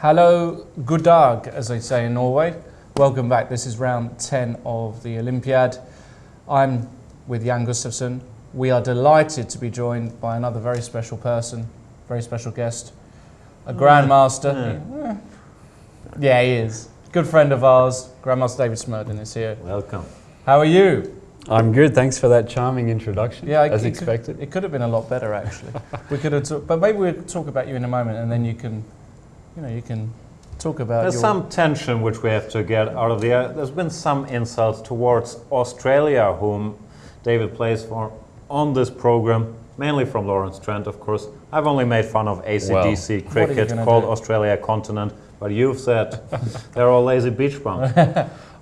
Hello, good dag, as they say in Norway. Welcome back. This is round 10 of the Olympiad. I'm with Jan Gustafsson. We are delighted to be joined by another very special person, very special guest, a grandmaster. Yeah, he is. Good friend of ours, Grandmaster David Smerdon is here. Welcome. How are you? I'm good. Thanks for that charming introduction. Yeah, as expected. It could have been a lot better, actually. We could have, but maybe we'll talk about you in a moment, and then you can talk about. There's some tension which we have to get out of the air. There's been some insults towards Australia, whom David plays for on this program, mainly from Lawrence Trent, of course. I've only made fun of ACDC cricket, called Australia a continent, but you've said they're all lazy beach bums.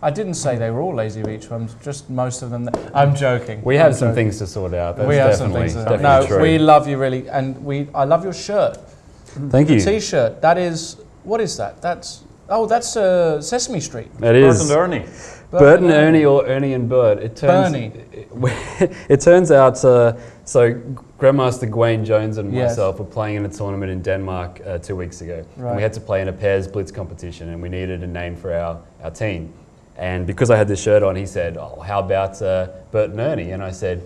I didn't say they were all lazy beach bums, just most of them. I'm joking. We have some things to sort out. That's we have some things to sort out. No, we love you really, and I love your shirt. Thank you. T-shirt. That is, what is that? That's Sesame Street. It is. Bert and Ernie. Bert and Ernie, or Ernie and Bert. It turns out, so Grandmaster Gwaine Jones and myself were playing in a tournament in Denmark 2 weeks ago. Right. And we had to play in a pairs blitz competition, and we needed a name for our team. And because I had this shirt on, he said, "Oh, how about Bert and Ernie?" And I said,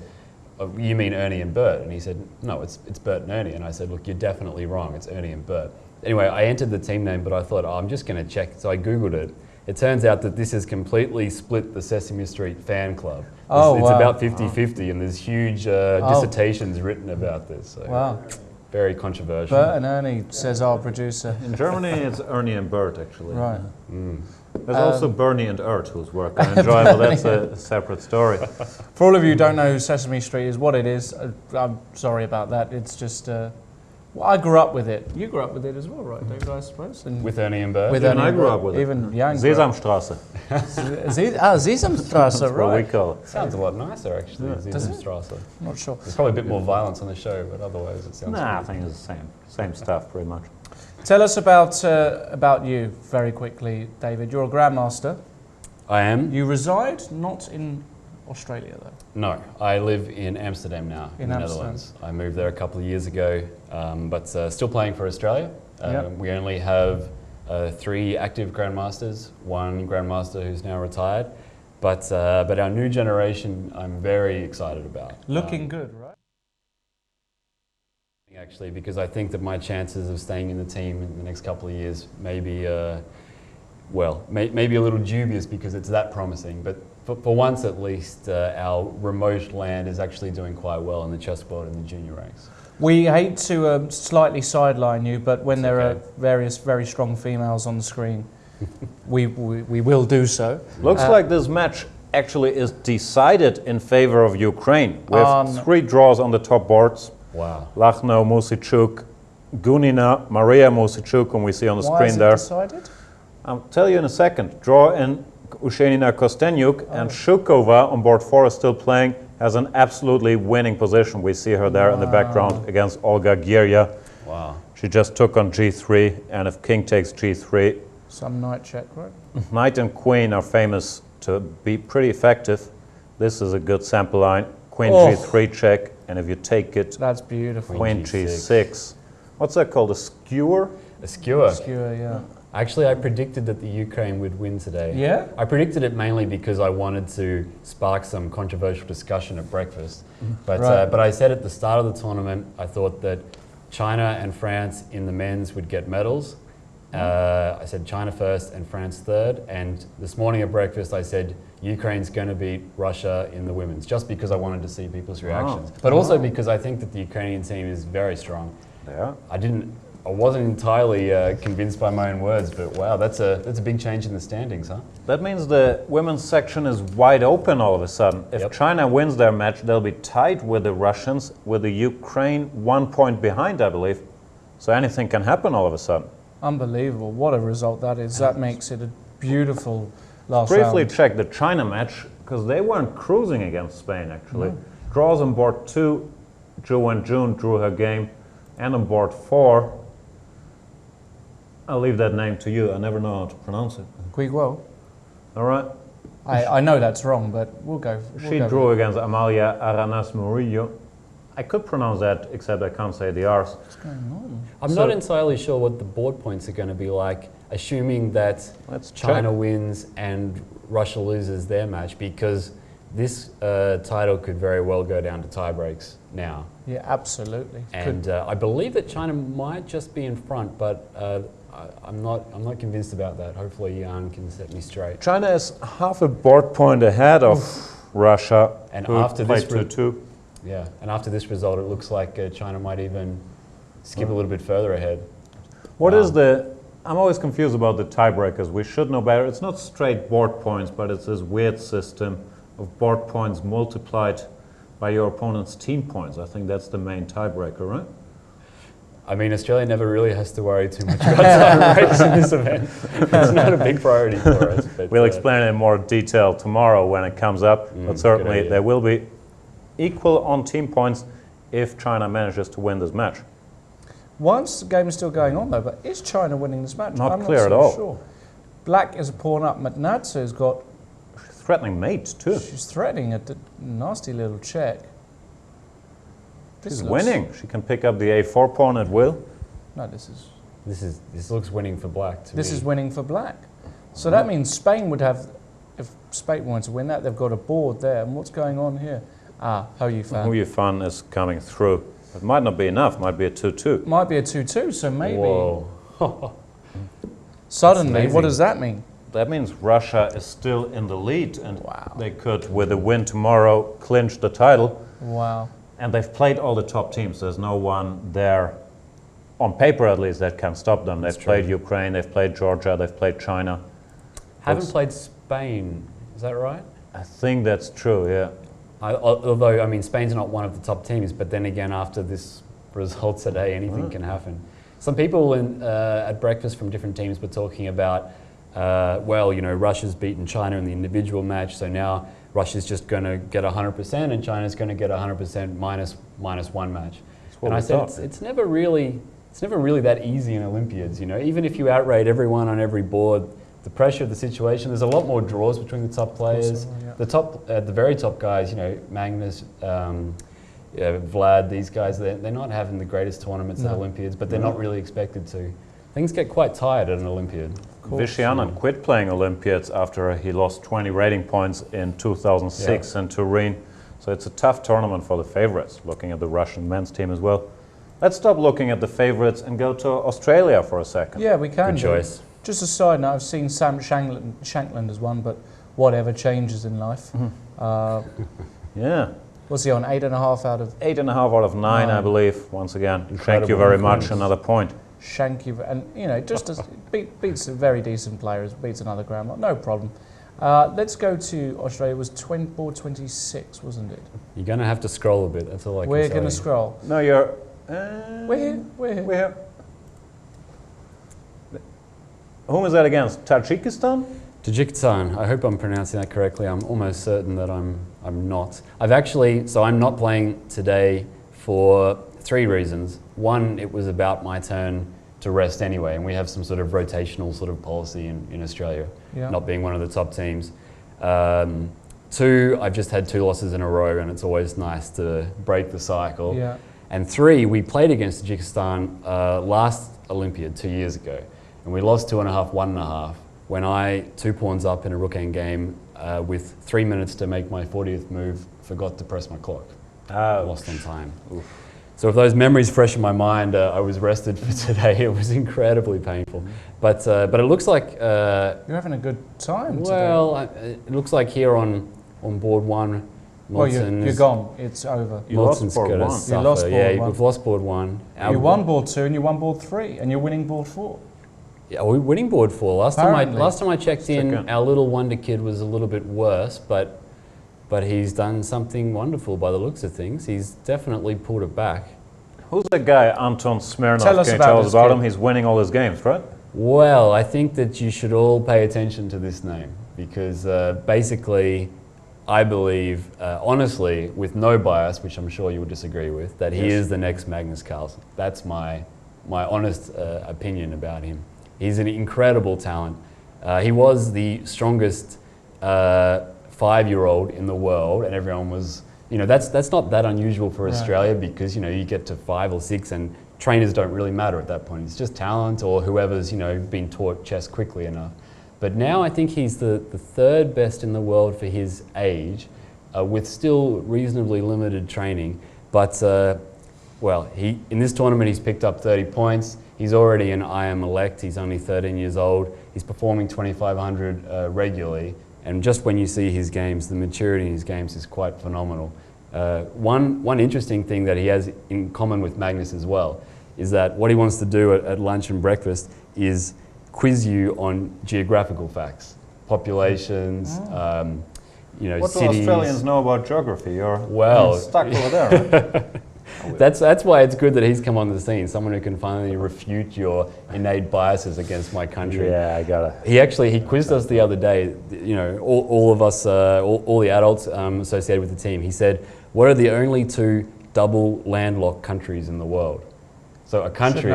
"Oh, you mean Ernie and Bert?" And he said, "No, it's Bert and Ernie." And I said, "Look, you're definitely wrong. It's Ernie and Bert." Anyway, I entered the team name, but I thought, I'm just going to check. So I Googled it. It turns out that this has completely split the Sesame Street fan club. It's about 50-50, and there's huge dissertations written about this. So very controversial. Bert and Ernie, says our producer. In Germany, it's Ernie and Bert, actually. Right. There's also Bernie and Ert, whose work I enjoy, but that's a separate story. For all of you who don't know who Sesame Street is, what it is, I'm sorry about that. It's just, well, I grew up with it. You grew up with it as well, right, David, I suppose? And with Ernie and Bert? With Ernie I grew up with it. Even young. Sesamstraße. Sesamstraße, That's right. what we call it. Sounds a lot nicer, actually, Sesamstraße. I'm not sure. There's probably a bit more violence on the show, but otherwise it sounds I think it's the same stuff, pretty much. Tell us about you, very quickly, David. You're a grandmaster. I am. You reside not in Australia, though. No, I live in Amsterdam now, in the Netherlands. I moved there a couple of years ago, but still playing for Australia. We only have 3 active grandmasters, 1 grandmaster who's now retired, but our new generation I'm very excited about. Looking good, right? Actually, because I think that my chances of staying in the team in the next couple of years may be, maybe a little dubious because it's that promising, but for once at least, our remote land is actually doing quite well in the chessboard in the junior ranks. We hate to slightly sideline you, but when there are various very strong females on the screen, we will do so. Looks like this match actually is decided in favor of Ukraine. We have 3 draws on the top boards. Wow. Lachno, Musicuk, Gunina, Maria Musicuk, whom we see on the screen there. Why is it decided? I'll tell you in a second. Draw in Ushenina Kostenyuk, and Shukova on board 4 is still playing, has an absolutely winning position. We see her there in the background against Olga Gierya. Wow. She just took on G3, and if king takes G3... Some knight check, right? Knight and queen are famous to be pretty effective. This is a good sample line. Queen G3 check, and if you take it... That's beautiful. Queen G6. What's that called? A skewer? A skewer. Skewer, yeah. Actually, I predicted that the Ukraine would win today. Yeah? I predicted it mainly because I wanted to spark some controversial discussion at breakfast. But I said at the start of the tournament, I thought that China and France in the men's would get medals. I said China first and France third. And this morning at breakfast, I said Ukraine's going to beat Russia in the women's, just because I wanted to see people's reactions. But also because I think that the Ukrainian team is very strong. Yeah. I wasn't entirely convinced by my own words, but wow, that's a big change in the standings, huh? That means the women's section is wide open all of a sudden. If China wins their match, they'll be tied with the Russians, with the Ukraine 1 point behind, I believe. So anything can happen all of a sudden. Unbelievable. What a result that is. That makes it a beautiful last round. Briefly check the China match, because they weren't cruising against Spain, actually. Draws on board 2, Zhu Wenjun drew her game, and on board 4, I'll leave that name to you. I never know how to pronounce it. Quiguo. All right. I know that's wrong, but we'll go. She drew against Amalia Aranas Murillo. I could pronounce that, except I can't say the R's. What's going on? I'm not entirely sure what the board points are going to be like, assuming that China wins and Russia loses their match, because this title could very well go down to tie breaks now. Yeah, absolutely. And I believe that China might just be in front, but I'm not convinced about that. Hopefully Jan can set me straight. China is half a board point ahead of Russia, and who after played this 2-2. Yeah, and after this result, it looks like China might even skip a little bit further ahead. What is the... I'm always confused about the tiebreakers. We should know better. It's not straight board points, but it's this weird system of board points multiplied by your opponent's team points. I think that's the main tiebreaker, right? I mean, Australia never really has to worry too much about tie breaks in this event. It's not a big priority for us. But we'll explain it in more detail tomorrow when it comes up, but certainly there will be equal on team points if China manages to win this match. Once the game is still going on though, but is China winning this match? Not I'm clear not at so all. Sure. Black is a pawn up. Magnus has got... Threatening mate too. She's threatening a nasty little check. She's winning. She can pick up the A4 pawn at will. No, this looks winning for Black to me. This is winning for Black. So that means Spain would have, if Spain wanted to win that, they've got a board there. And what's going on here? Ah, Hou Yifan. Hou Yifan is coming through. It might not be enough. Might be a 2-2. Might be a 2-2. So maybe. Whoa. Suddenly, what does that mean? That means Russia is still in the lead, and they could, with a win tomorrow, clinch the title. Wow. And they've played all the top teams. There's no one there, on paper at least, that can stop them. They've played Ukraine, they've played Georgia, they've played China. Haven't played Spain, is that right? I think that's true, yeah. Although, I mean, Spain's not one of the top teams, but then again, after this result today, anything can happen. Some people at breakfast from different teams were talking about, well, you know, Russia's beaten China in the individual match, so now Russia's just going to get 100% and China's going to get 100% minus one match. And I said, it's never really that easy in Olympiads, you know. Even if you outrate everyone on every board, the pressure of the situation, there's a lot more draws between the top players. The very top guys, you know, Magnus, Vlad, these guys, they're not having the greatest tournaments at Olympiads, but they're not really expected to. Things get quite tired at an Olympiad. Vishianen quit playing Olympiads after he lost 20 rating points in 2006 in Turin. So it's a tough tournament for the favorites, looking at the Russian men's team as well. Let's stop looking at the favorites and go to Australia for a second. Yeah, we can. Good choice. Just a side note, I've seen Sam Shankland as one, but whatever changes in life. Yeah. What's he on? 8.5 out of 8.5 out of 9, I believe. Once again, thank you very much. Another point. Shank you, and you know, just as beats a very decent player, beats another grandma, no problem. Let's go to Australia. It was board 26, wasn't it? You're going to have to scroll a bit. That's all I can say. We're going to scroll. No, you're. We're here. We're here. Whom is that against? Tajikistan? Tajikistan. I hope I'm pronouncing that correctly. I'm almost certain that I'm not. So I'm not playing today for 3 reasons. One, it was about my turn to rest anyway, and we have some sort of rotational sort of policy in Australia, not being one of the top teams. 2, I've just had 2 losses in a row, and it's always nice to break the cycle. Yeah. And 3, we played against Tajikistan last Olympiad 2 years ago, and we lost 2.5, 1.5. When I 2 pawns up in a rook endgame with 3 minutes to make my 40th move, forgot to press my clock. Lost on time. Oof. So with those memories fresh in my mind, I was rested for today. It was incredibly painful. But it looks like... You're having a good time today. Well, it looks like here on board 1, you're gone. It's over. You lost board 1. You lost board 1. We've lost board 1. You won board 2 and you won board 3 and you're winning board 4. Yeah, we're winning board 4. Last time I checked in, our little wonder kid was a little bit worse, but he's done something wonderful by the looks of things. He's definitely pulled it back. Who's the guy, Anton Smirnov? Can you tell us about him? He's winning all his games, right? Well, I think that you should all pay attention to this name because basically, I believe, honestly, with no bias, which I'm sure you would disagree with, that he is the next Magnus Carlsen. That's my honest opinion about him. He's an incredible talent. He was the strongest 5-year-old in the world, and everyone was, you know, that's not that unusual for Australia because, you know, you get to 5 or 6 and trainers don't really matter at that point. It's just talent or whoever's, you know, been taught chess quickly enough. But now I think he's the 3rd best in the world for his age, with still reasonably limited training. But, well, in this tournament he's picked up 30 points. He's already an IM elect. He's only 13 years old. He's performing 2,500 regularly. And just when you see his games, the maturity in his games is quite phenomenal. One interesting thing that he has in common with Magnus as well is that what he wants to do at lunch and breakfast is quiz you on geographical facts, populations, you know, what cities. do Australians know about geography? You're stuck over there, right? That's why it's good that he's come on the scene, someone who can finally refute your innate biases against my country. Yeah, I gotta. He quizzed us the other day, you know, all of us, all the adults associated with the team. He said, what are the only 2 double landlocked countries in the world? So a country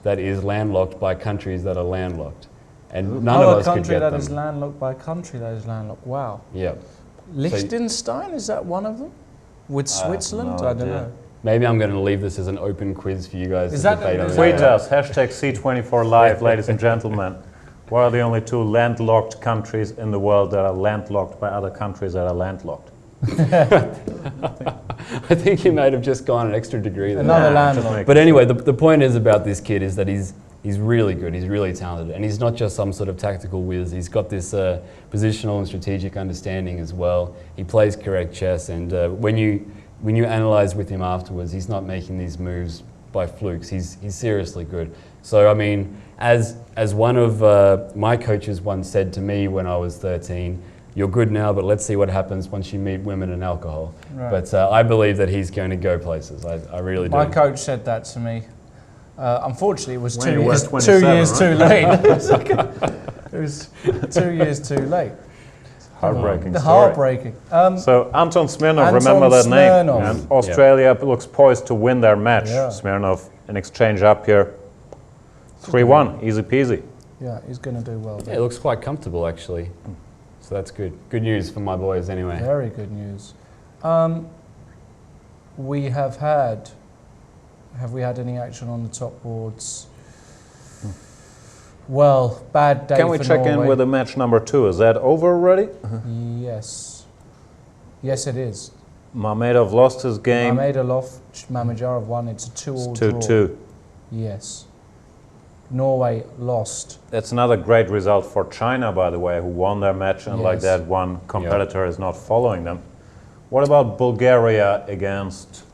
that is landlocked by countries that are landlocked. And none of us could get them. A country that is landlocked by a country that is landlocked. Wow. Yeah. Liechtenstein, is that one of them? With Switzerland? No I don't know. Maybe I'm going to leave this as an open quiz for you guys to debate on. Tweet us, #C24Live, ladies and gentlemen. What are the only 2 landlocked countries in the world that are landlocked by other countries that are landlocked? I think he might have just gone an extra degree there. Another landlocked. But anyway, the point is about this kid is that he's really good, he's really talented, and he's not just some sort of tactical whiz. He's got this positional and strategic understanding as well. He plays correct chess, and when you analyse with him afterwards, he's not making these moves by flukes. He's seriously good. So I mean, as one of my coaches once said to me when I was 13, you're good now, but let's see what happens once you meet women and alcohol. Right. But I believe that he's going to go places. I really do. My coach said that to me. Unfortunately, it was 2 years too late. It was 2 years too late. Heartbreaking story. Heartbreaking. So Anton Smirnov, remember that name. And Australia looks poised to win their match. Smirnov, an exchange up here. 3-1, easy peasy. Yeah, he's going to do well. Yeah, it looks quite comfortable actually. So that's good. Good news for my boys anyway. Very good news. We have we had any action on the top boards? Well, bad day for Norway. Can we check in with the match number 2? Is that over already? Yes. Yes, it is. Mamedov lost his game. Mamedyarov won. It's a 2-all draw. 2-2. Yes. Norway lost. That's another great result for China, by the way, who won their match, and like that, one competitor is not following them. What about Bulgaria against...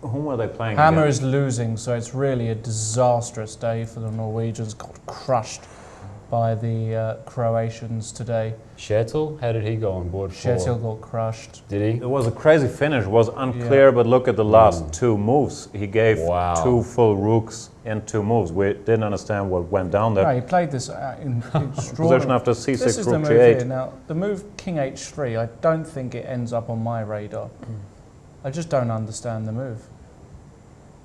Whom are they playing Hammer against? is losing, so it's really a disastrous day for the Norwegians. Got crushed by the Croatians today. Schertel, how did he go on board for? Schertel got crushed. Did he? It was a crazy finish. It was unclear, but look at the last 2 moves. He gave 2 full rooks in 2 moves. We didn't understand what went down there. No, he played this in position after C6, this is the rook move G8. here. Now, the move King H3, I don't think it ends up on my radar. I just don't understand the move.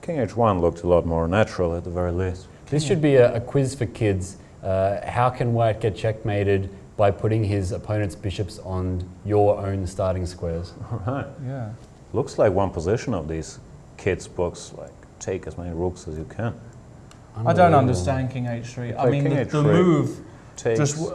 King H1 looked a lot more natural at the very least. This should be a quiz for kids. How can White get checkmated by putting his opponent's bishops on your own starting squares? All right. Yeah. Looks like one position of these kids' books, like take as many rooks as you can. I don't understand King H3. I mean, the move takes. just...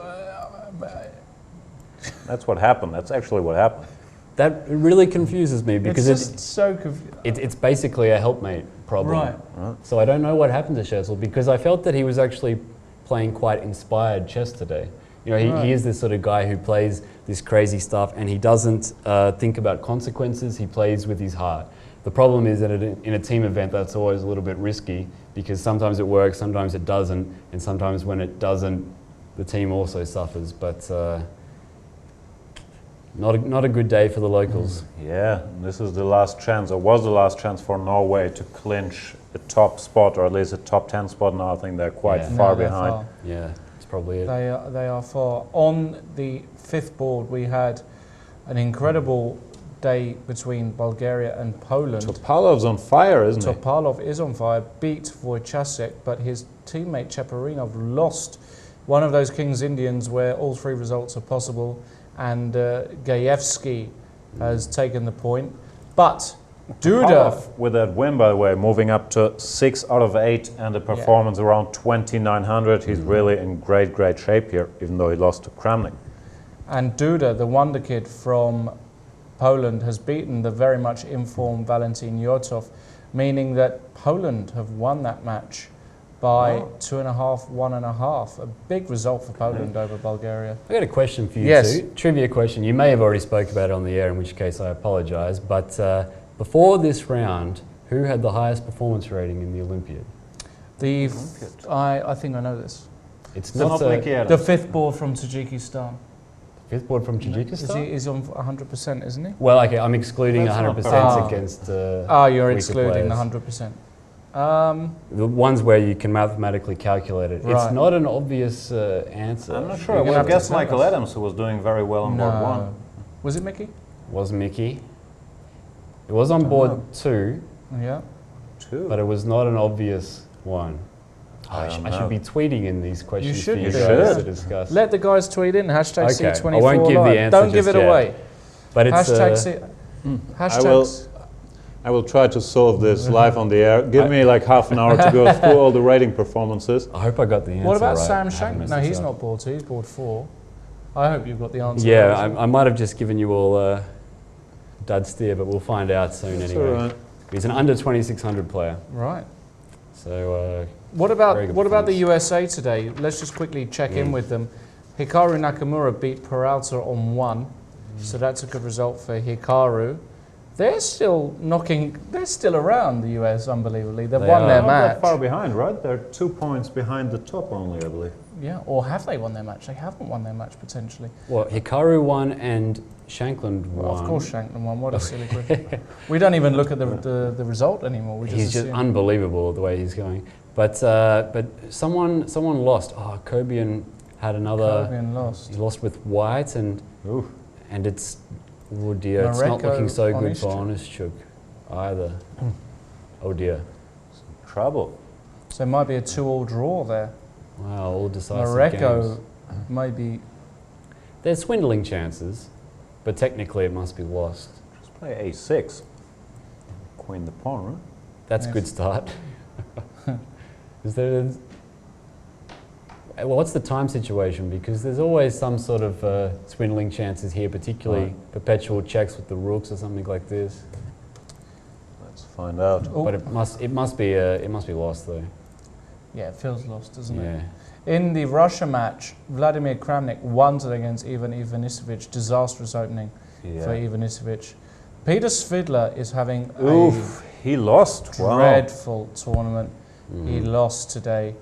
That's what happened. That's actually what happened. That really confuses me because it's basically a helpmate problem. Right. So I don't know what happened to Schertel because I felt that he was actually playing quite inspired chess today. You know, he is this sort of guy who plays this crazy stuff and he doesn't think about consequences. He plays with his heart. The problem is that in a team event, that's always a little bit risky because sometimes it works, sometimes it doesn't, and sometimes when it doesn't, the team also suffers. But not a good day for the locals. Yeah, this is the last chance, or was the last chance for Norway to clinch a top spot, or at least a top 10 spot. Now I think they're quite far behind. Far. Yeah, that's probably it. They are far. On the 5th board, we had an incredible day between Bulgaria and Poland. Topalov's on fire, isn't he? Topalov is on fire, beat Wojciech, but his teammate Cheparinov lost one of those King's Indians where all 3 results are possible, and Gajewski has taken the point. But Duda, with that win, by the way, moving up to 6 out of 8 and a performance around 2,900. He's really in great shape here, even though he lost to Kramnik. And Duda, the wonder kid from Poland, has beaten the very much informed Valentin Yotov, meaning that Poland have won that match by 2.5, 1.5. A big result for Poland over Bulgaria. I got a question for you too. Trivia question. You may have already spoke about it on the air, in which case I apologise. But before this round, who had the highest performance rating in the Olympiad? I think I know this. It's not the fifth board from Tajikistan. Fifth board from Tajikistan? He's on 100%, isn't he? Well, okay, I'm excluding 100% against you're excluding players. the 100%. The ones where you can mathematically calculate it. It's not an obvious answer. I'm not sure. I would have guessed Michael Adams, who was doing very well on board 1. Was it Mickey? Was Mickey. It was on board 2. Yeah. 2? But it was not an obvious one. I should be tweeting in these questions for you guys to discuss. Let the guys tweet in, hashtag C24 I won't give live. the answer. Don't give it away. But it's hashtag I will try to solve this live on the air. Give me like half an hour to go through all the rating performances. I hope I got the answer. What about right. Sam Shank? No, he's not board 2, he's board 4. I hope you've got the answer. Yeah, I might have just given you all dud steer, but we'll find out soon anyway. Right. He's an under 2,600 player. Right. So what about the USA today? Let's just quickly check in with them. Hikaru Nakamura beat Peralta on 1, so that's a good result for Hikaru. They're still around the US, unbelievably. They've won their match. Not that far behind, right? They're 2 points behind the top only, I believe. Yeah, or have they won their match? They haven't won their match, potentially. Well, Hikaru won and Shankland won. Well, of course Shankland won. What a silly question. We don't even look at the result anymore. He's just unbelievable the way he's going. But someone lost. Oh, Kobian had another. Kobian lost. He lost with White and it's oh dear. It's not looking so good for Onischuk either. Oh dear. Some trouble. So it might be a 2-2 draw there. Wow, all decisive Mareko games. maybe. There's swindling chances, but technically it must be lost. Just play A6. Queen the pawn, right? That's a good start. Well, what's the time situation? Because there's always some sort of swindling chances here, particularly perpetual checks with the rooks or something like this. Let's find out. Oh. But it must be lost though. Yeah, it feels lost, doesn't it? In the Russia match, Vladimir Kramnik won against Ivan Ivanisevic. Disastrous opening for Ivanisevic. Peter Svidler is having he lost. Dreadful tournament. He lost today.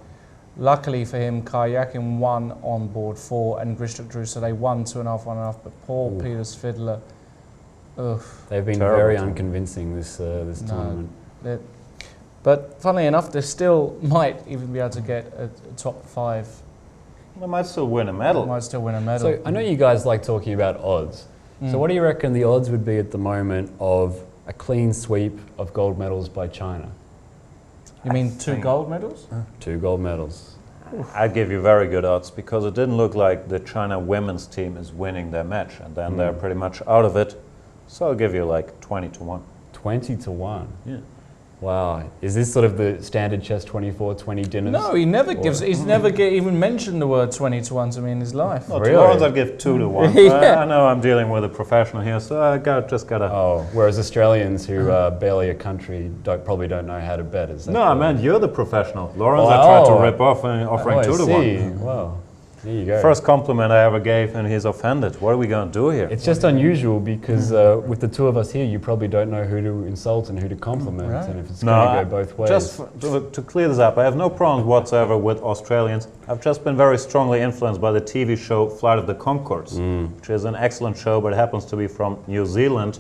Luckily for him, Karyakin won on board 4 and Grishtuk drew, so they won 2.5, 1.5. But poor Peter Svidler. They've been very unconvincing this tournament. But funnily enough, they still might even be able to get a top 5. They might still win a medal. So I know you guys like talking about odds. So what do you reckon the odds would be at the moment of a clean sweep of gold medals by China? You mean 2 gold medals? 2 gold medals. I'd give you very good odds because it didn't look like the China women's team is winning their match and then they're pretty much out of it. So I'll give you like 20-1. 20-1? Yeah. Wow. Is this sort of the standard chess 24-20 dinners? No, he never gives. He's never even mentioned the word 20-1 to me in his life. No, really? To Lawrence I'd give 2-1. I know I'm dealing with a professional here, so I just gotta. Oh, whereas Australians who are barely a country probably don't know how to bet. Is that no, I meant you're the professional. Lawrence, I tried to rip off and offering 2-1. Wow. There you go. First compliment I ever gave, and he's offended. What are we going to do here? It's just unusual because with the 2 of us here, you probably don't know who to insult and who to compliment, and if it's going to go both ways. Just to clear this up, I have no problems whatsoever with Australians. I've just been very strongly influenced by the TV show Flight of the Conchords, which is an excellent show, but it happens to be from New Zealand.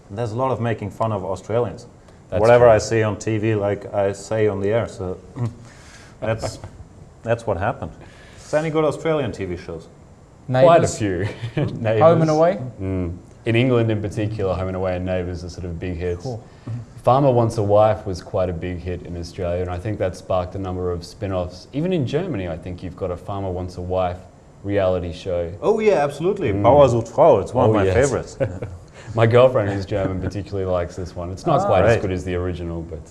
And there's a lot of making fun of Australians. Whatever true. I see on TV, like I say on the air, so that's what happened. Is there any good Australian TV shows? Neighbours. Quite a few. Home and Away? In England in particular, Home and Away and Neighbours are sort of big hits. Cool. Farmer Wants a Wife was quite a big hit in Australia, and I think that sparked a number of spin-offs. Even in Germany, I think you've got a Farmer Wants a Wife reality show. Oh yeah, absolutely. Bauer sucht Frau, it's one of my favorites. My girlfriend, who's German, particularly likes this one. It's not quite as good as the original, but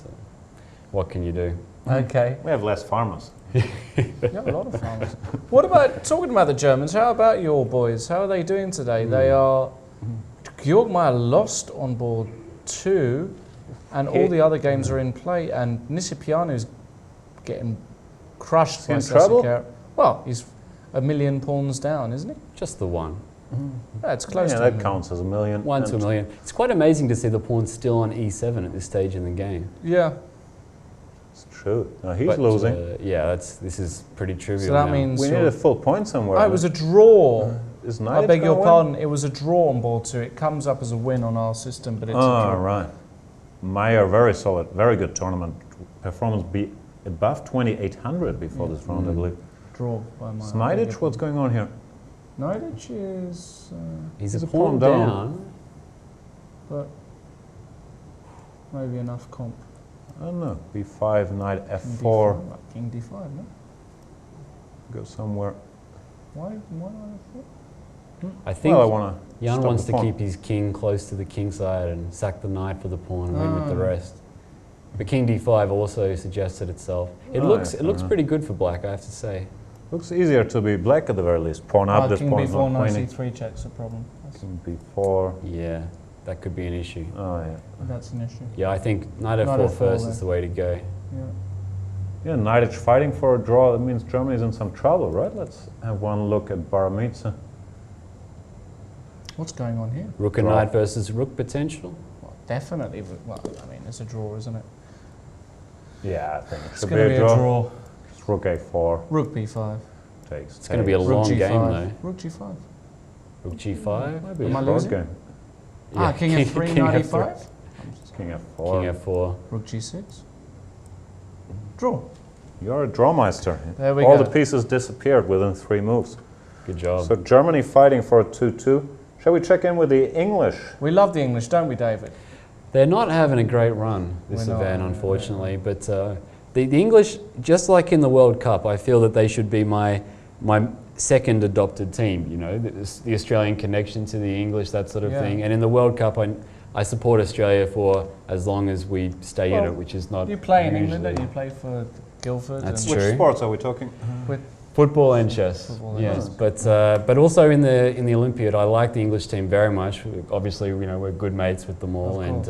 what can you do? Okay. We have less farmers. You have a lot of farmers. What about, talking about the Germans, how about your boys? How are they doing today? They are, Georgmeier lost on board 2, and all the other games are in play, and Nisipianu's getting crushed by Sassikar. Well, he's a million pawns down, isn't he? Just the one. Yeah, it's close to that counts as a million. 1 to a million. It's quite amazing to see the pawn still on e7 at this stage in the game. Yeah. It's true. No, he's losing. This is pretty trivial. So that now. means We need a full point somewhere. Oh, it was a draw. Is I beg your pardon. It was a draw on board 2. It comes up as a win on our system, but it's a draw. Right. Meyer, very solid, very good tournament. Performance be above 2,800 before this round, I believe. Draw by Meyer. Snidic, what's going on here? Snidic is... he's a pawn down. But maybe enough comp. I don't know. B5, knight F4. King D5, no? Go somewhere. Why F4? I think I want Jan wants to keep his king close to the king side and sack the knight for the pawn and win with the rest. But King D5 also suggested itself. It looks pretty good for black, I have to say. Looks easier to be black at the very least. Pawn up this King point. B4, knight C3 checks a problem. King B4. Yeah, that could be an issue. Oh yeah. That's an issue. Yeah, I think knight F4 first is the way to go. Yeah. Yeah, Knightage fighting for a draw. That means Germany's in some trouble, right? Let's have one look at Baramitsa. What's going on here? Rook and knight versus rook potential? Well, definitely. Well, I mean, it's a draw, isn't it? Yeah, I think It's going to be a draw. It's Rook A4. Rook B5. Takes. It's going to be a long game, though. Rook G5. Rook G5? Might be Am I a losing? game. Yeah. King F3, knight E5. King F4. King F4. Rook G6. Draw. You're a drawmeister. There we All go. the pieces disappeared within 3 moves. Good job. So Germany fighting for a 2-2. Shall we check in with the English? We love the English, don't we, David? They're not having a great run this event, unfortunately. But the English, just like in the World Cup, I feel that they should be my second adopted team. You know, the Australian connection to the English, that sort of thing. And in the World Cup, I support Australia for as long as we stay in it, which is not. You play in England, don't you? Play for Guildford. That's Which true. sports are we talking? With Football and chess. Yes, but also in the Olympiad, I like the English team very much. Obviously, you know, we're good mates with them all, and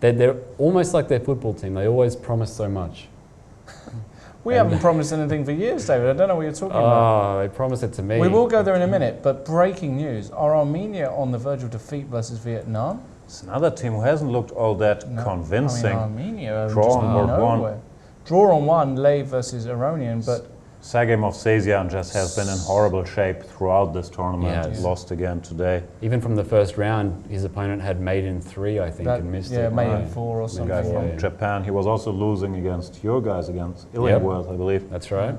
they're almost like their football team. They always promise so much. We haven't promised anything for years, David. I don't know what you're talking about. Oh, they promised it to me. We will go there in a minute, but breaking news. Are Armenia on the verge of defeat versus Vietnam? It's another team who hasn't looked all that convincing. I mean, Armenia Draw on board 1. Draw on 1, Lei versus Aronian, but... Sagem Sezian just has been in horrible shape throughout this tournament. Yes. Lost again today. Even from the first round, his opponent had mate in 3, I think, and missed it. Yeah, mate in 4 or something. The guy from Japan. He was also losing against your guys, against Illingworth, I believe. That's right.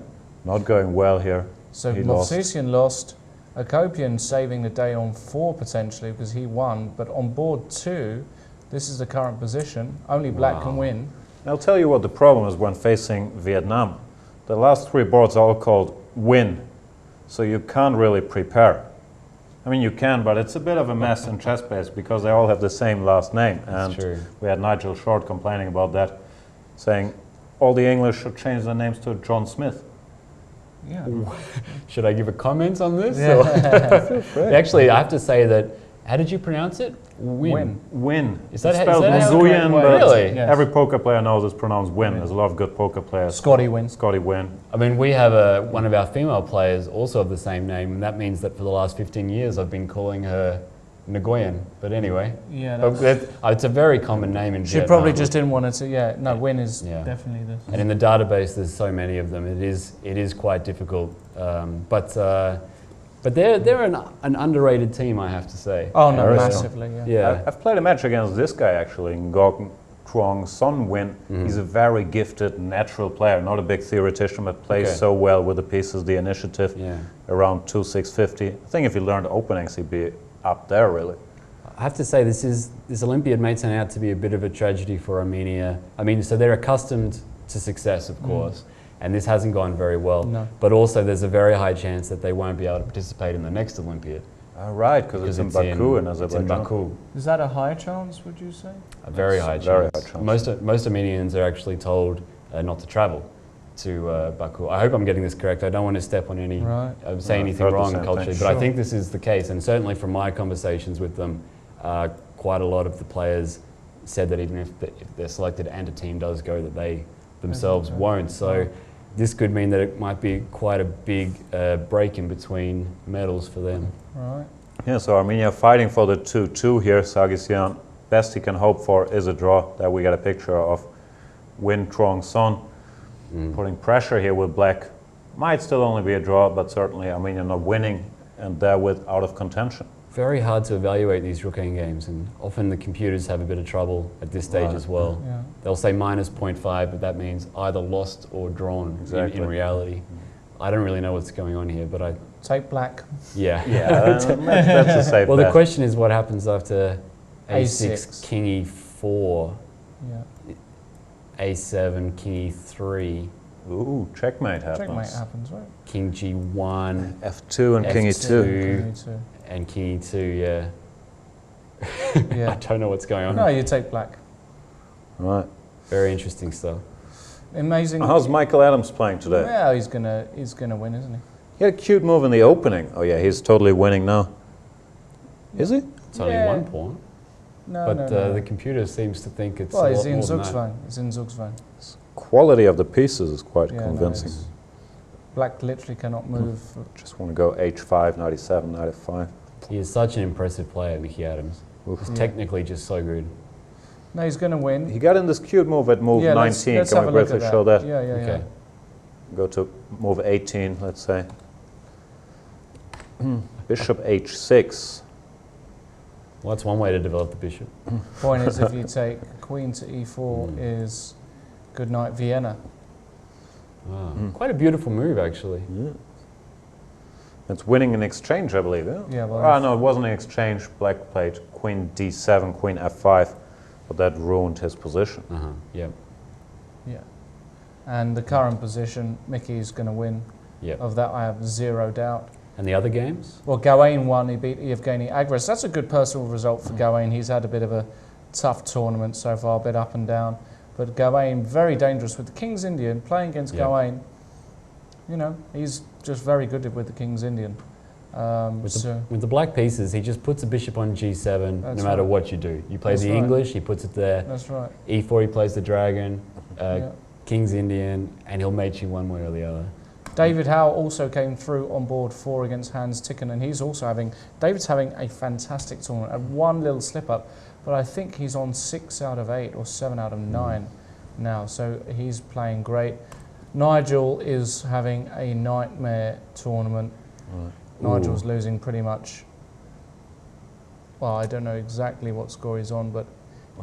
Not going well here. So he Movsesian lost. Akopian saving the day on 4 potentially because he won, but on board 2, this is the current position. Only black can win. I'll tell you what the problem is when facing Vietnam. The last 3 boards are all called win, so you can't really prepare. I mean, you can, but it's a bit of a mess in chess base because they all have the same last name. And true. We had Nigel Short complaining about that, saying all the English should change their names to John Smith. Yeah. Should I give a comment on this? Yeah. Feel free. Actually, I have to say that, how did you pronounce it? Win. Win. Is that, spelled is that Nguyen, but really? Yes. every poker player knows it's pronounced Win. There's a lot of good poker players. Scotty wins. Scotty Win. I mean, we have one of our female players also of the same name, and that means that for the last 15 years I've been calling her Nguyen. But anyway, it's a very common name in Vietnam. She probably just didn't want it to. No, Win is definitely this. And in the database, there's so many of them. It is quite difficult. But they're an underrated team, I have to say. Oh no, massively. Yeah. I've played a match against this guy actually, Ngok Truong Son Win. He's a very gifted, natural player, not a big theoretician, but plays so well with the pieces, the initiative, around 2-6-50. I think if he learned openings, he'd be up there really. I have to say, this Olympiad may turn out to be a bit of a tragedy for Armenia. I mean, so they're accustomed to success, of course. And this hasn't gone very well. No. But also there's a very high chance that they won't be able to participate in the next Olympiad. Right, because it's in Baku in Azerbaijan. It's in Baku. Is that a high chance, would you say? A very high chance. Most Armenians are actually told not to travel to Baku. I hope I'm getting this correct. I don't want to step on any, say anything wrong culturally, but I think this is the case. And certainly from my conversations with them, quite a lot of the players said that even if they're selected and a team does go, that they themselves won't. So this could mean that it might be quite a big break in between medals for them. Right. Yeah, so Armenia fighting for the 2-2 here. Sargsyan, best he can hope for is a draw. That we got a picture of Win Tromsø. Putting pressure here with black. Might still only be a draw, but certainly Armenia not winning and therewith out of contention. Very hard to evaluate these rook games, and often the computers have a bit of trouble at this stage as well. Yeah. They'll say -0.5, but that means either lost or drawn in reality. I don't really know what's going on here, but I... Take black. Yeah. That's a safe Well, bet. the question is what happens after A6. A6, King E4, Yeah. A7, King E3. Ooh, checkmate happens. Checkmate happens, right? King G1, F2 and King E2. King E2. and King E2, yeah. Yeah. I don't know what's going on. No, you take black. Right. Very interesting stuff. Amazing. How's Michael Adams playing today? Yeah, he's gonna win, isn't he? He had a cute move in the opening. Oh yeah, he's totally winning now. Is he? It's only one pawn. No, But the computer seems to think it's well, a he's lot in more than that. Zugsvan. He's in Zugsvan. Quality of the pieces is quite Yeah, convincing. No, black literally cannot move. Just want to go H5, 97, 95. He is such an impressive player, Mickey Adams. He's technically just so good. No, he's going to win. He got in this cute move at move 19. Let's Can have we a look briefly at show that? Yeah. Okay. Go to move 18, let's say. Bishop H6. Well, that's one way to develop the bishop. Point is, if you take Queen to E4 is good night Vienna. Wow. Quite a beautiful move, actually. Yeah. It's winning an exchange, I believe. Yeah. Yeah. Well, No, it wasn't an exchange. Black played Queen D7, Queen F5, but that ruined his position. Yeah. Yeah. And the current position, Mickey is going to win. Yeah. Of that, I have zero doubt. And the other games? Well, Gawain won. He beat Evgeny Agres. That's a good personal result for Gawain. He's had a bit of a tough tournament so far, a bit up and down. But Gawain, very dangerous with the King's Indian. Playing against Gawain, you know, he's just very good with the King's Indian. With the black pieces, he just puts a bishop on G7 no matter what you do. You play the English, he puts it there. That's right. E4, he plays the dragon, King's Indian, and he'll mate you one way or the other. David Howe also came through on board 4 against Hans Ticken, and he's also David's having a fantastic tournament. One little slip up, but I think he's on 6 out of 8 or 7 out of 9 now, so he's playing great. Nigel is having a nightmare tournament. Nigel's losing pretty much. Well, I don't know exactly what score he's on, but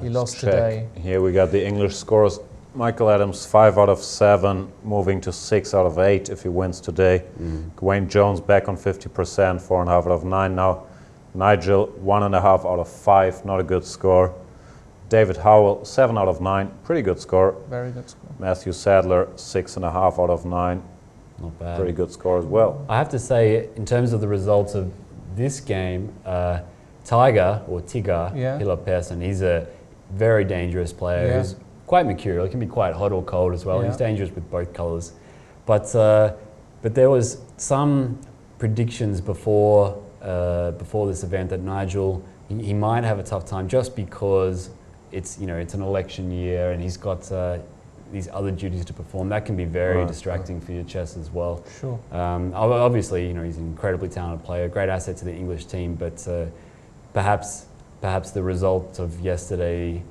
he lost today. Here we got the English scores. Michael Adams 5 out of 7, moving to 6 out of 8 if he wins today. Gawain Jones back on 50%, 4.5 out of 9 now. Nigel 1.5 out of 5, not a good score. David Howell 7 out of 9, pretty good score. Very good score. Matthew Sadler 6.5 out of 9, not bad. Pretty good score as well. I have to say, in terms of the results of this game, Tiger Hilla Persson, he's a very dangerous player who's quite mercurial. He can be quite hot or cold as well. He's dangerous with both colours. But there was some predictions before this event that Nigel he might have a tough time just because it's an election year and he's got these other duties to perform. That can be very distracting for your chess as well. Sure. Obviously, he's an incredibly talented player, great asset to the English team, but perhaps the result of yesterday's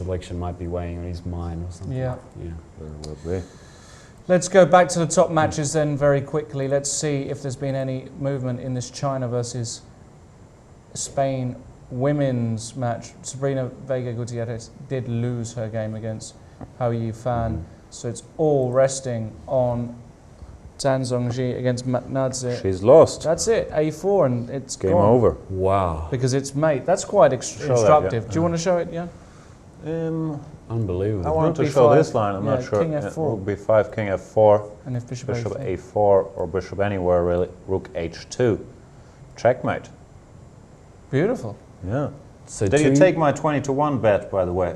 election might be weighing on his mind or something. Yeah. Very well be. Let's go back to the top matches then very quickly. Let's see if there's been any movement in this China versus Spain women's match. Sabrina Vega Gutierrez did lose her game against Hao Yifan, so it's all resting on Zhang Zhongji against Matnadze. She's lost. That's it, A4, and it's game gone. over. Wow. Because it's mate. That's quite instructive. Do you want to show it? Yeah. Unbelievable. I wanted Rook to show B5, this line. I'm not sure. King F4. Rook B5, King F4. And if Bishop A4 or Bishop anywhere really. Rook H2. checkmate. Beautiful. Yeah. So Did you take my 20-1 bet, by the way?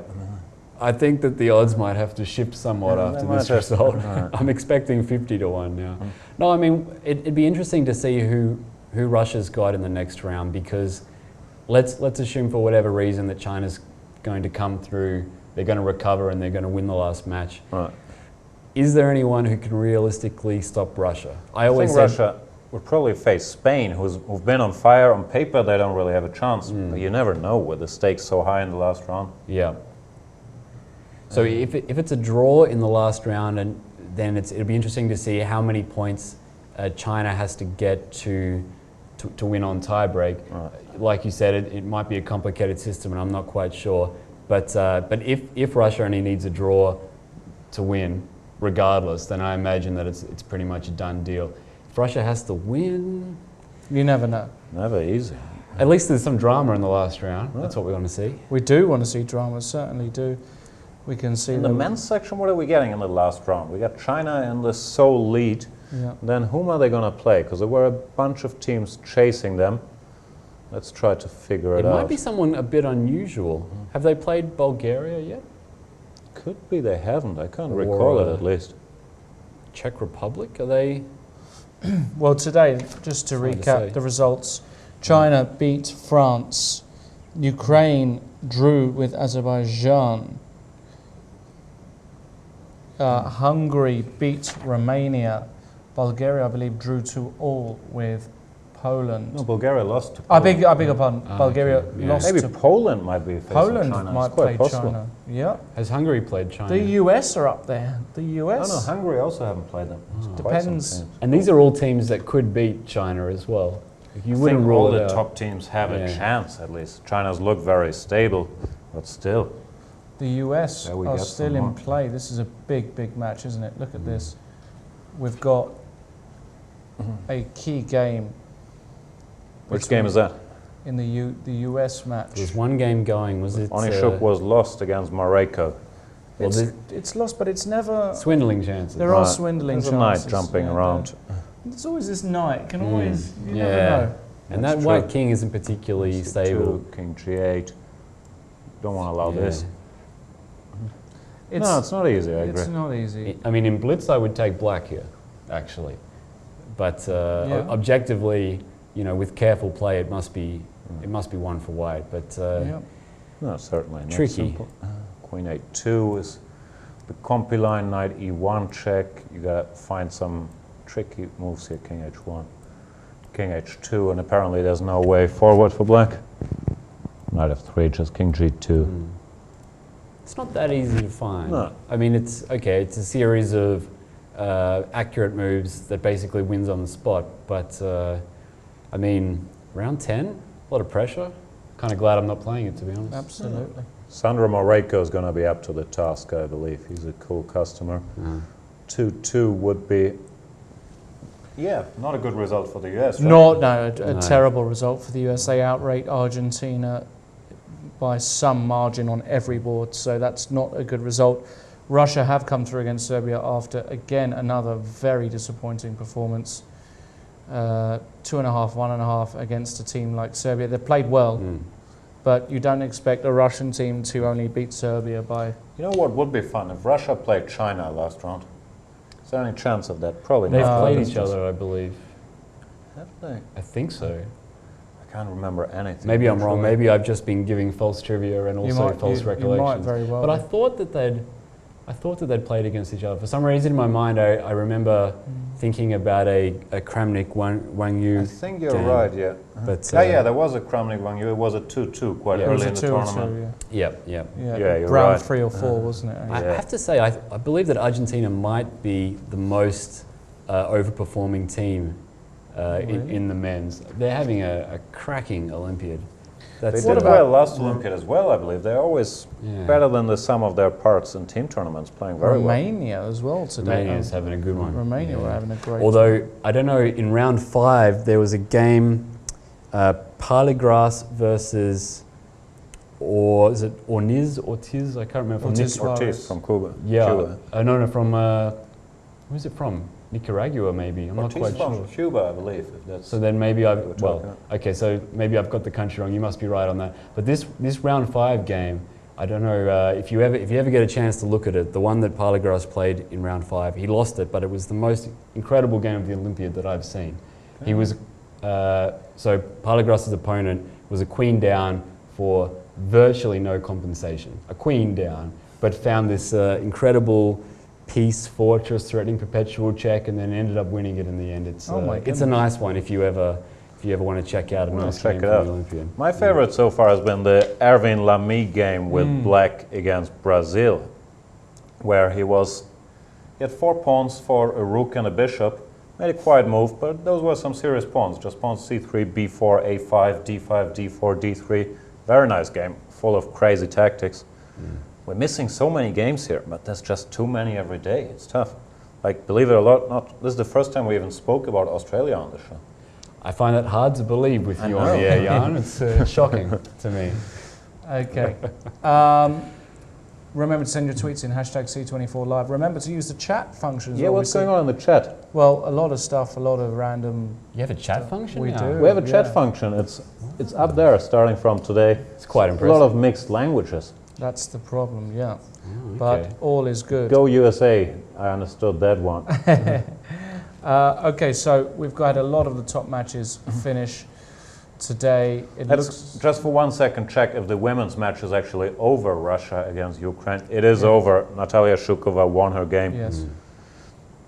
I think that the odds might have to shift somewhat after this result. Right. I'm expecting 50-1 now. No, I mean, it'd be interesting to see who Russia's got in the next round, because let's assume for whatever reason that China's going to come through, they're going to recover and they're going to win the last match. Right. Is there anyone who can realistically stop Russia? I think Russia would probably face Spain, who've been on fire. On paper, they don't really have a chance. But you never know with the stakes so high in the last round. Yeah. So if it's a draw in the last round, and then it'll be interesting to see how many points China has to get to win on tiebreak. Right. Like you said, it might be a complicated system, and I'm not quite sure. But if Russia only needs a draw to win, regardless, then I imagine that it's pretty much a done deal. If Russia has to win, you never know. Never easy. At least there's some drama in the last round. Right. That's what we want to see. We do want to see drama, certainly do. We can see in the men's section. What are we getting in the last round? We got China in the sole lead. Yeah. Then whom are they going to play? Because there were a bunch of teams chasing them. Let's try to figure it out. It might be someone a bit unusual. Have they played Bulgaria yet? Could be they haven't. I can't recall it at least. Czech Republic, are they? Well, today, just to recap the results, China beat France, Ukraine drew with Azerbaijan, Hungary beat Romania, Bulgaria, I believe, drew 2-2 with Poland. No, Bulgaria lost to Poland. I beg your pardon. Bulgaria lost Maybe to Poland might be facing Poland China. might play China. Yeah. Has Hungary played China? The US are up there. The US. No, Hungary also haven't played them. Depends. And these are all teams that could beat China as well. You wouldn't rule all it the out. top teams have a chance at least. China's look very stable, but still. The US are still in more. play. This is a big match, isn't it? Look at this. We've got a key game. Which game is that? In the US match. There's one game going. Was it? Onishuk was lost against Morocco. Well, it's lost, but it's never swindling chances. There are swindling chances. There's a knight jumping around. There's always this knight. Can always you never know. And that white king isn't particularly stable. King G8. Don't want to allow this. It's not easy. I agree. It's not easy. I mean, in blitz, I would take black here, actually. But objectively, you know, with careful play, it must be one for white. But no, certainly not tricky. Simple. Queen A2 is the compy line. Knight E1 check. You got to find some tricky moves here. King H1, King H2, and apparently there's no way forward for black. Knight F3, just King G2. It's not that easy to find. No. I mean, it's a series of accurate moves that basically wins on the spot. But I mean, round 10, a lot of pressure. Kind of glad I'm not playing it, to be honest. Absolutely. Sandro Moreyko is going to be up to the task, I believe. He's a cool customer. 2-2 would be, not a good result for the US. Right? A terrible result for the US. They outrate Argentina by some margin on every board, so that's not a good result. Russia have come through against Serbia after, again, another very disappointing performance. 2.5, 1.5 against a team like Serbia. They played well, but you don't expect a Russian team to only beat Serbia by... You know what would be fun? If Russia played China last round. Is there any chance of that? Probably They've not. played each other, I believe. Have they? I think so. I can't remember anything. Maybe I'm wrong. Maybe I've just been giving false trivia and also false recollections. You might very well. But I thought that they'd played against each other. For some reason in my mind, I remember thinking about a Kramnik Wang Yu. I think you're right, yeah. But there was a Kramnik Wang Yu. It was a 2-2 quite early in the tournament. Yeah, you're round right. 3 or 4, wasn't it? I have to say, I believe that Argentina might be the most overperforming team in the men's. They're having a cracking Olympiad. They did well last Olympiad as well, I believe. They're always better than the sum of their parts in team tournaments, playing very Romania as well today. Romania's having a good one. Romania were having a great Although, I don't know, in round 5, there was a game, Parligras versus, or is it Ortiz? I can't remember. Ortiz from Cuba. Yeah. No, from, who's it from? Nicaragua, maybe. I'm not quite sure. Cuba, I believe. If that's so then maybe okay, so maybe I've got the country wrong. You must be right on that. But this round 5 game, I don't know if you ever get a chance to look at it. The one that Palagras played in round 5, he lost it, but it was the most incredible game of the Olympiad that I've seen. Okay. He was so Palagras' opponent was a queen down for virtually no compensation, a queen down, but found this incredible piece, fortress, threatening perpetual check, and then ended up winning it in the end. It's a nice one if you ever want to check out a nice game from the Olympiad. My favorite so far has been the Erwin Lamy game with black against Brazil, where he had 4 pawns for a rook and a bishop. Made a quiet move, but those were some serious pawns. Just pawns c3, b4, a5, d5, d4, d3. Very nice game, full of crazy tactics. We're missing so many games here, but there's just too many every day. It's tough. Like, believe it or not, this is the first time we even spoke about Australia on the show. I find that hard to believe with you on the air, Jan. It's shocking to me. Okay. Remember to send your tweets in #C24Live. Remember to use the chat function. Yeah, what's going on in the chat? Well, a lot of stuff, a lot of random. You have a chat function? We do. We have a chat function. It's up there starting from today. It's quite impressive. A lot of mixed languages. That's the problem, yeah. Oh, okay. But all is good. Go USA. I understood that one. Okay, so we've got a lot of the top matches finish today. Let's just for 1 second check if the women's match is actually over. Russia against Ukraine. It is over. Natalia Shukova won her game. Yes.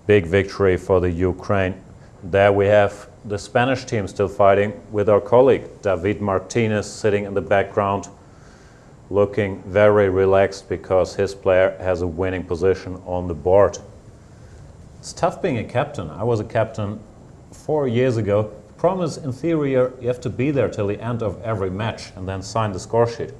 Big victory for the Ukraine. There we have the Spanish team still fighting with our colleague David Martinez sitting in the background, looking very relaxed because his player has a winning position on the board. It's tough being a captain. I was a captain 4 years ago. The problem is, in theory, you have to be there till the end of every match and then sign the score sheet.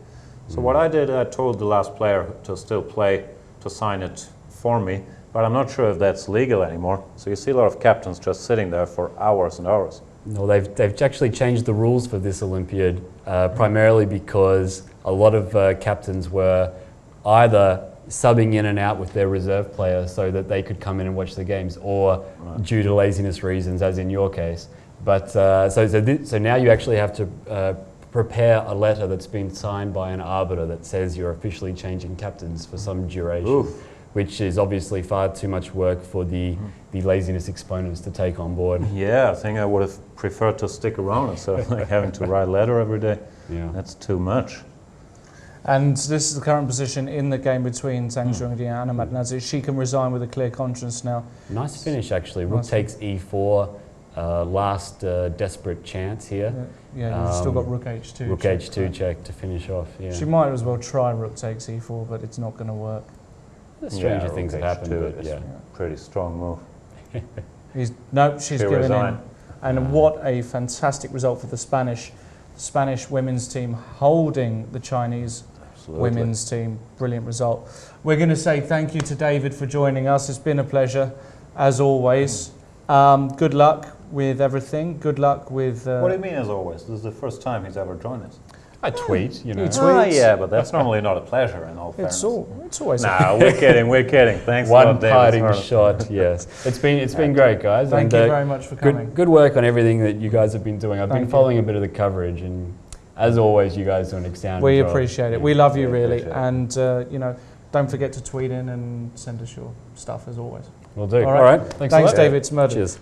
So what I did, I told the last player to still play, to sign it for me, but I'm not sure if that's legal anymore. So you see a lot of captains just sitting there for hours and hours. No, they've actually changed the rules for this Olympiad, primarily because a lot of captains were either subbing in and out with their reserve player so that they could come in and watch the games, or due to laziness reasons, as in your case. But so now you actually have to prepare a letter that's been signed by an arbiter that says you're officially changing captains for some duration, which is obviously far too much work for the laziness exponents to take on board. Yeah, I think I would have preferred to stick around instead of like having to write a letter every day. Yeah, that's too much. And this is the current position in the game between Zhang Zhongdi and Anna Madnazi. She can resign with a clear conscience now. Nice finish, actually. Rook takes e4, last desperate chance here. Yeah, you've still got Rook H2. Rook H2 check to finish off, yeah. She might as well try Rook takes e4, but it's not going to work. Stranger things have happened, but pretty strong move. She's given in. And what a fantastic result for the Spanish women's team holding the Chinese women's team. Brilliant result. We're going to say thank you to David for joining us. It's been a pleasure, as always. Good luck with everything. Good luck with... What do you mean, as always? This is the first time he's ever joined us. I tweet, you know. Yeah, but that's normally not a pleasure in all fairness. It's always... No, we're kidding. Thanks a lot, David. One parting shot, yes. It's been great, guys. Thank you very much for coming. Good work on everything that you guys have been doing. I've been following a bit of the coverage, and as always, you guys do an outstanding job. We appreciate it. We love you, really. And, don't forget to tweet in and send us your stuff, as always. Will do. All right. Thanks David Smerdon. Cheers.